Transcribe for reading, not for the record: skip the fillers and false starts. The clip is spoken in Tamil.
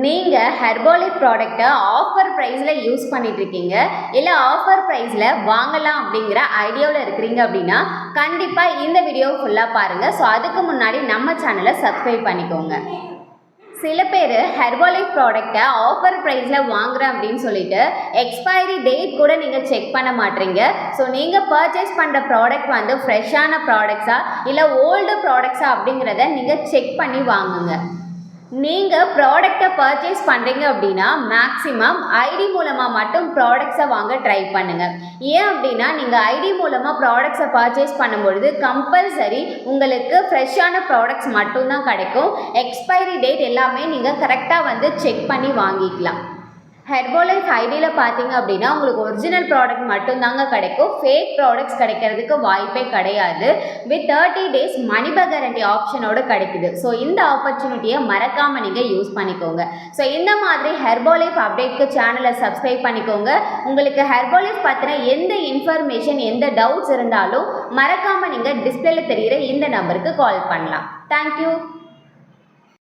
நீங்கள் ஹெர்போலைஃப் ப்ராடக்ட்டை ஆஃபர் ப்ரைஸில் யூஸ் பண்ணிகிட்ருக்கீங்க, இல்லை ஆஃபர் ப்ரைஸில் வாங்கலாம் அப்படிங்கிற ஐடியாவில் இருக்கிறீங்க அப்படின்னா கண்டிப்பாக இந்த வீடியோ ஃபுல்லாக பாருங்கள். ஸோ அதுக்கு முன்னாடி நம்ம சேனலை சப்ஸ்கிரைப் பண்ணிக்கோங்க. சில பேர் ஹெர்போலைஃப் ப்ராடக்ட்டை ஆஃபர் ப்ரைஸில் வாங்குகிறேன் அப்படின்னு சொல்லிட்டு எக்ஸ்பைரி டேட் கூட நீங்கள் செக் பண்ண மாட்டீங்க. ஸோ நீங்கள் பர்ச்சேஸ் பண்ணுற ப்ராடக்ட் வந்து ஃப்ரெஷ்ஷான ப்ராடக்ட்ஸா இல்லை ஓல்டு ப்ராடக்ட்ஸா அப்படிங்கிறத நீங்கள் செக் பண்ணி வாங்குங்க. நீங்கள் ப்ராடக்டை பர்ச்சேஸ் பண்ணுறீங்க அப்படின்னா மேக்ஸிமம் ஐடி மூலமாக மட்டும் ப்ராடக்ட்ஸை வாங்க ட்ரை பண்ணுங்கள். ஏன் அப்படின்னா நீங்கள் ஐடி மூலமாக ப்ராடக்ட்ஸை பர்ச்சேஸ் பண்ணும்பொழுது கம்பல்சரி உங்களுக்கு ஃப்ரெஷ்ஷான ப்ராடக்ட்ஸ் மட்டும்தான் கிடைக்கும். எக்ஸ்பைரி டேட் எல்லாமே நீங்கள் கரெக்டாக வந்து செக் பண்ணி வாங்கிக்கலாம். ஹெர்போலைஃப் ஐடியில் பார்த்தீங்க அப்படின்னா உங்களுக்கு ஒரிஜினல் ப்ராடக்ட் மட்டும்தாங்க கிடைக்கும். ஃபேக் ப்ராடக்ட்ஸ் கிடைக்கிறதுக்கு வாய்ப்பே கிடையாது. With 30 days money back guarantee ஆப்ஷனோடு கிடைக்குது. ஸோ இந்த ஆப்பர்ச்சுனிட்டியை மறக்காமல் நீங்கள் யூஸ் பண்ணிக்கோங்க. ஸோ இந்த மாதிரி ஹெர்போலைஃப் அப்டேட்க்கு சேனலை சப்ஸ்கிரைப் பண்ணிக்கோங்க. உங்களுக்கு ஹெர்போலைஃப் பற்றின எந்த இன்ஃபர்மேஷன் எந்த டவுட்ஸ் இருந்தாலும் மறக்காமல் நீங்கள் டிஸ்பிளேல தெரிகிற இந்த நம்பருக்கு கால் பண்ணலாம். தேங்க்யூ.